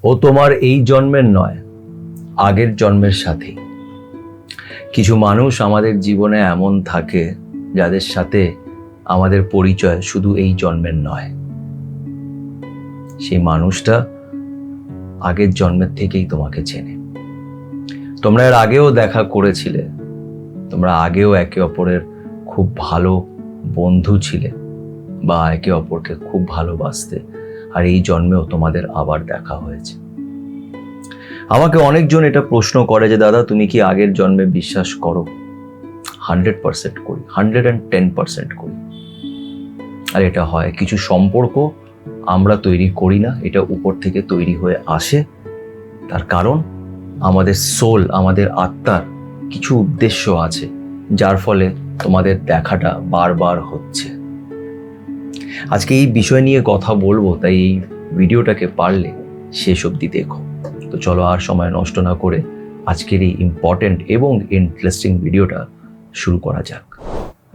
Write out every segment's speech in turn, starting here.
ও তোমার এই জন্মের নয়, আগের জন্মের সাথী। কিছু মানুষ আমাদের জীবনে এমন থাকে যাদের সাথে আমাদের পরিচয় শুধু এই জন্মের নয়, সেই মানুষটা আগের জন্মের থেকেই তোমাকে চেনে। তোমরা এর আগেও দেখা করেছিলে, তোমরা আগেও একে অপরের খুব ভালো বন্ধু ছিলে বা একে অপরকে খুব ভালোবাসতে, আর এই জন্মেও তোমাদের আবার দেখা হয়েছে। আমাকে অনেকজন এটা প্রশ্ন করে যে দাদা তুমি কি আগের জন্মে বিশ্বাস করো? 100% করি, 110% করি। আর এটা হয়, কিছু সম্পর্ক আমরা তৈরি করি না, এটা উপর থেকে তৈরি হয়ে আসে। তার কারণ আমাদের সোল, আমাদের আত্মার কিছু উদ্দেশ্য আছে, যার ফলে তোমাদের দেখাটা বারবার হচ্ছে। আজকে এই বিষয় নিয়ে কথা বলবো, তাই এই ভিডিওটাকে পারলে শেষ অবধি দেখো। তো চলো আর সময় নষ্ট না করে আজকের এই ইম্পর্টেন্ট এবং ইন্টারেস্টিং ভিডিওটা শুরু করা যাক।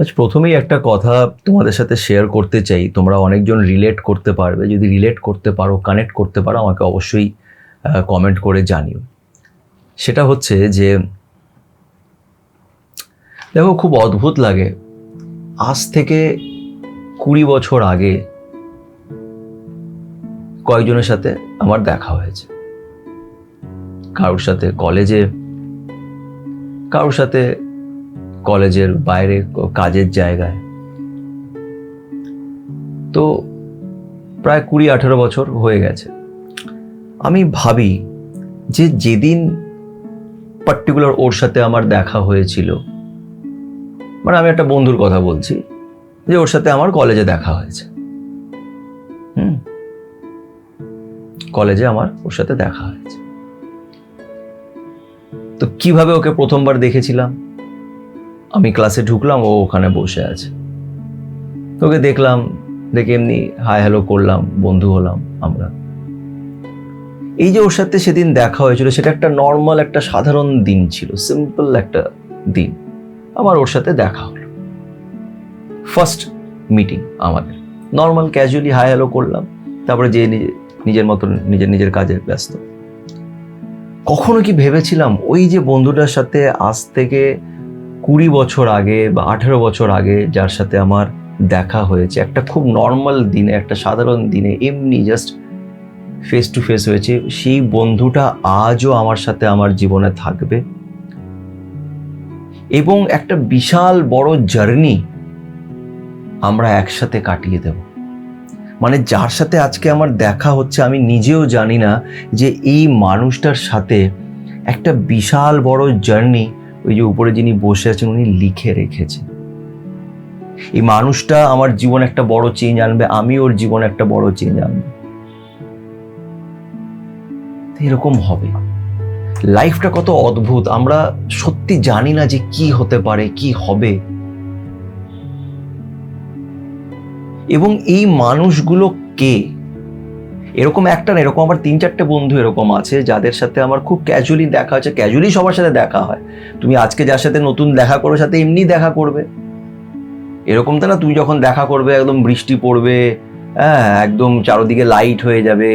আজ প্রথমেই একটা কথা তোমাদের সাথে শেয়ার করতে চাই, তোমরা অনেকজন রিলেট করতে পারবে। যদি রিলেট করতে পারো, কানেক্ট করতে পারো, আমাকে অবশ্যই কমেন্ট করে জানিও। সেটা হচ্ছে যে দেখো, খুব অদ্ভুত লাগে, আজ থেকে 20 বছর আগে কয়েকজনের সাথে আমার দেখা হয়েছে। কারোর সাথে কলেজে, কারোর সাথে কলেজের বাইরে কাজের জায়গায়। তো প্রায় 20-18 বছর হয়ে গেছে। আমি ভাবি যে যেদিন পার্টিকুলার ওর সাথে আমার দেখা হয়েছিল, মানে আমি একটা বন্ধুর কথা বলছি, যে ওর সাথে আমার কলেজে দেখা হয়েছে। কলেজে আমার ওর সাথে দেখা হয়েছে। তো কিভাবে ওকে প্রথমবার দেখেছিলাম, আমি ক্লাসে ঢুকলাম, ও ওখানে বসে আছে। ওকে দেখলাম, দেখে এমনি হাই হ্যালো করলাম, বন্ধু হলাম আমরা। এই যে ওর সাথে সেদিন দেখা হয়েছিল, সেটা একটা নর্মাল, একটা সাধারণ দিন ছিল, সিম্পল একটা দিন। আমার ওর সাথে দেখা হলো, ফার্স্ট মিটিং আমাদের। নর্মাল ক্যাজুয়ালি হাই হ্যালো করলাম, তারপরে যে নিজের মতন নিজের কাজে ব্যস্ত। কখনো কি ভেবেছিলাম ওই যে বন্ধুটার সাথে আজ থেকে 20 বছর আগে বা 18 বছর আগে যার সাথে আমার দেখা হয়েছে, একটা খুব নর্মাল দিনে, একটা সাধারণ দিনে, এমনি জাস্ট ফেস টু ফেস হয়েছে, সেই বন্ধুটা আজও আমার সাথে আমার জীবনে থাকবে এবং একটা বিশাল বড় জার্নি আমরা একসাথে কাটিয়ে দেব। মানে যার সাথে আজকে আমার দেখা হচ্ছে, আমি নিজেও জানি না যে এই মানুষটার সাথে একটা বিশাল বড় জার্নি ওই যে উপরে যিনি বসে আছেন উনি লিখে রেখেছেন। এই মানুষটা আমার জীবনে একটা বড় চেঞ্জ আনবে, আমি ওর জীবনে একটা বড় চেঞ্জ আনবো। এরকম হবে। লাইফটা কত অদ্ভুত, আমরা সত্যি জানি না যে কি হতে পারে, কি হবে। এবং এই মানুষগুলো কে? এরকম একটা না, এরকম আমার 3-4টে বন্ধু এরকম আছে যাদের সাথে আমার খুব ক্যাজুয়ালি দেখা হচ্ছে। ক্যাজুয়ালি সবার সাথে দেখা হয়, তুমি আজকে যার সাথে নতুন দেখা করো সাথে এমনি দেখা করবে, এরকম তো না তুমি যখন দেখা করবে একদম বৃষ্টি পড়বে, হ্যাঁ একদম চারদিকে লাইট হয়ে যাবে,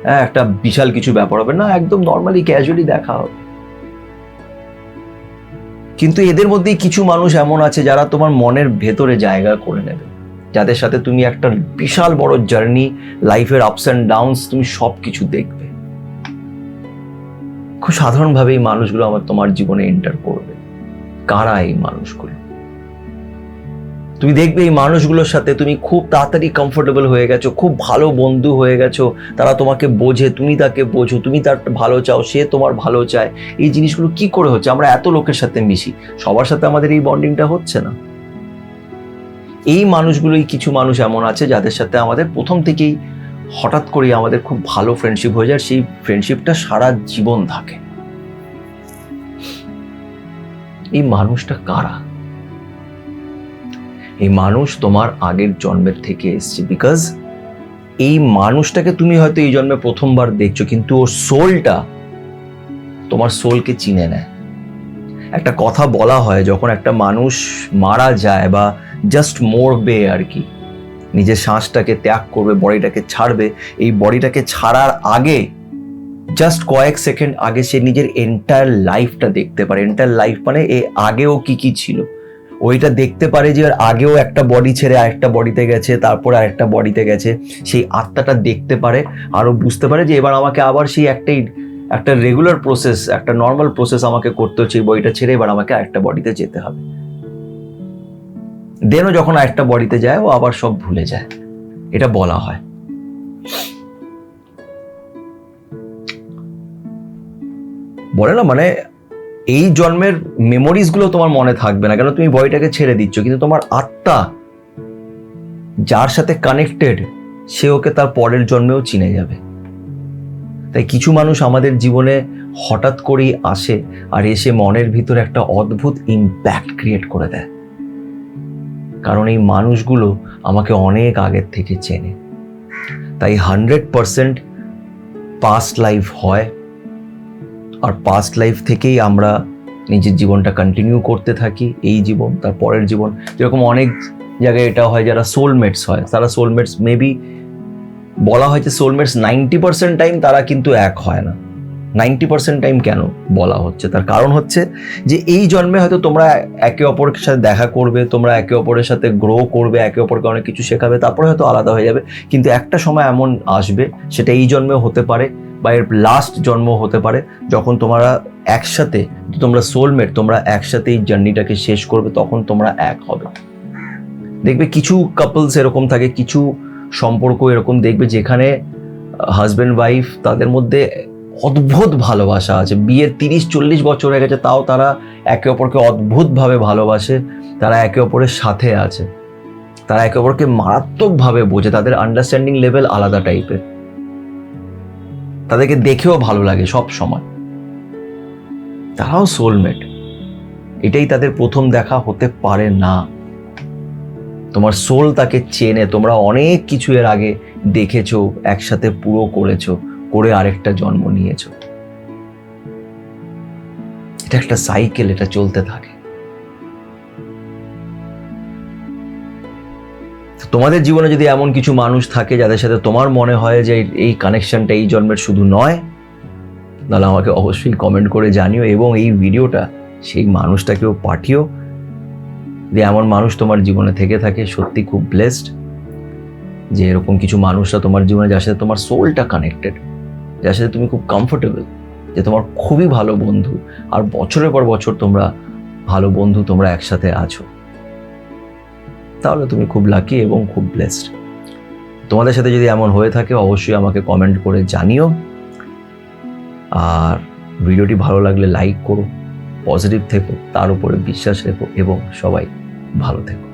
হ্যাঁ একটা বিশাল কিছু ব্যাপার হবে না, একদম নর্মালি ক্যাজুয়ালি দেখা হবে। কিন্তু এদের মধ্যেই কিছু মানুষ এমন আছে যারা তোমার মনের ভেতরে জায়গা করে নেবে, যাদের সাথে তুমি একটা বিশাল বড় জার্নি, লাইফের আপস অ্যান্ড ডাউনস, তুমি সব কিছু দেখবে। খুব সাধারণভাবে এই মানুষগুলো আমার তোমার জীবনে এন্টার করবে। কারা এই মানুষগুলো? তুমি দেখবে এই মানুষগুলোর সাথে তুমি খুব তাড়াতাড়ি কমফোর্টেবল হয়ে গেছো, খুব ভালো বন্ধু হয়ে গেছো, তারা তোমাকে বোঝে, তুমি তাকে বোঝো, তুমি তার ভালো চাও, সে তোমার ভালো চায়। এই জিনিসগুলো কি করে হচ্ছে? আমরা এত লোকের সাথে মিশি, সবার সাথে আমাদের এই বন্ডিংটা হচ্ছে না। এই মানুষগুলোই, কিছু মানুষ এমন আছে যাদের সাথে আমাদের প্রথম থেকেই হঠাৎ করে আমাদের খুব ভালো ফ্রেন্ডশিপ হয়ে যায়, সেই ফ্রেন্ডশিপটা সারা জীবন থাকে। এই মানুষটা কারা? এই মানুষ তোমার আগের জন্মের থেকে এসছে, বিকজ এই মানুষটাকে তুমি হয়তো এই জন্মে প্রথমবার দেখছো, কিন্তু ওর সোলটা তোমার সোলকে চিনে নেয়। একটা কথা বলা হয়, যখন একটা মানুষ মারা যায় বা জাস্ট মরবে আর কি, নিজের শ্বাসটাকে ত্যাগ করবে, বডিটাকে ছাড়বে, এই বডিটাকে ছাড়ার আগে জাস্ট কয়েক সেকেন্ড আগে সে নিজের এন্টায়ার লাইফটা দেখতে পারে। এন্টায়ার লাইফ মানে এ আগেও কি কি ছিল ওইটা দেখতে পারে, যে আগেও একটা বডি ছেড়ে আরেকটা বডিতে গেছে, তারপরে আরেকটা বডিতে গেছে, সেই আত্মাটা দেখতে পারে, আরো বুঝতে পারে যে এবার আমাকে আবার সেই একটা রেগুলার প্রসেস, একটা নর্মাল প্রসেস আমাকে করতে হচ্ছে, এই বডিটা ছেড়ে এবার আমাকে আরেকটা বডিতে যেতে হবে। দেনও যখন আরেকটা বডিতে যায় ও আবার সব ভুলে যায়, এটা বলা হয়। বলে না মানে এই জন্মের মেমোরিজ গুলো তোমার মনে থাকবে না, কেন তুমি বডিটাকে ছেড়ে দিচ্ছ, কিন্তু তোমার আত্মা যার সাথে কানেক্টেড সে ওকে তার পরের জন্মেও চিনে যাবে। তাই কিছু মানুষ আমাদের জীবনে হঠাৎ করেই আসে আর এসে মনের ভিতরে একটা অদ্ভুত ইম্প্যাক্ট ক্রিয়েট করে দেয়, কারণ এই মানুষগুলো আমাকে অনেক আগের থেকে চেনে। তাই 100% পাস্ট লাইফ হয়, আর পাস্ট লাইফ থেকেই আমরা নিজের জীবনটা কন্টিনিউ করতে থাকি, এই জীবন তার পরের জীবন। যেরকম অনেক জায়গায় এটা হয়, যারা সোলমেটস হয় তারা সোলমেটস মেবি বলা হয় যে সোলমেটস 90% টাইম তারা কিন্তু এক হয় না। 90% টাইম কেন বলা হচ্ছে, তার কারণ হচ্ছে যে এই জন্মে হয়তো তোমরা একে অপরের সাথে দেখা করবে, তোমরা একে অপরের সাথে গ্রো করবে, একে অপরকে অনেক কিছু শেখাবে, তারপরে হয়তো আলাদা হয়ে যাবে। কিন্তু একটা সময় এমন আসবে, সেটা এই জন্মেও হতে পারে বা এর লাস্ট জন্ম হতে পারে, যখন তোমরা একসাথে, তোমরা সোলমেট, তোমরা একসাথে এই জার্নিটাকে শেষ করবে, তখন তোমরা এক হবে। দেখবে কিছু কাপলস এরকম থাকে, কিছু সম্পর্ক এরকম দেখবে যেখানে হাজব্যান্ড ওয়াইফ তাদের মধ্যে অদ্ভুত ভালোবাসা আছে, বিয়ের 30-40 বছর হয়ে গেছে, তাও তারা একে অপরকে অদ্ভুতভাবে ভালোবাসে, তারা একে অপরের সাথে আছে, তারা একে অপরকে মারাত্মকভাবে বোঝে, তাদের আন্ডারস্ট্যান্ডিং লেভেল আলাদা টাইপের, তাদেরকে দেখেও ভালো লাগে সব সময়, তারাও সোলমেট। এটাই তাদের প্রথম দেখা হতে পারে না। তোমার সোল তাকে চেনে, তোমরা অনেক কিছু এর আগে দেখেছো, একসাথে পুরো করেছো, করে আরেকটা জন্ম নিয়েছো। এটা একটা সাইকেল, এটা চলতে থাকে। তোমাদের জীবনে যদি এমন কিছু মানুষ থাকে যাদের সাথে তোমার মনে হয় যে এই কানেকশনটা এই জন্মের শুধু নয়, তাহলে আমাকে অবশ্যই কমেন্ট করে জানিও, এবং এই ভিডিওটা সেই মানুষটাকেও পাঠিও। যে এমন মানুষ তোমার জীবনে থেকে থাকে, সত্যি খুব ব্লেসড যে এরকম কিছু মানুষরা তোমার জীবনে, যার সাথে তোমার সোলটা কানেক্টেড, যার সাথে তুমি খুব কমফোর্টেবল, যে তোমার খুবই ভালো বন্ধু, আর বছরের পর বছর তোমরা ভালো বন্ধু, তোমরা একসাথে আছো, তাহলে তুমি খুব লাকি এবং খুব ব্লেসড। তোমাদের সাথে যদি এমন হয়ে থাকে অবশ্যই আমাকে কমেন্ট করে জানিও, আর ভিডিওটি ভালো লাগলে লাইক করো, পজিটিভ থেকো, তার উপরে বিশ্বাস রেখো, এবং সবাই ভালো থেকো।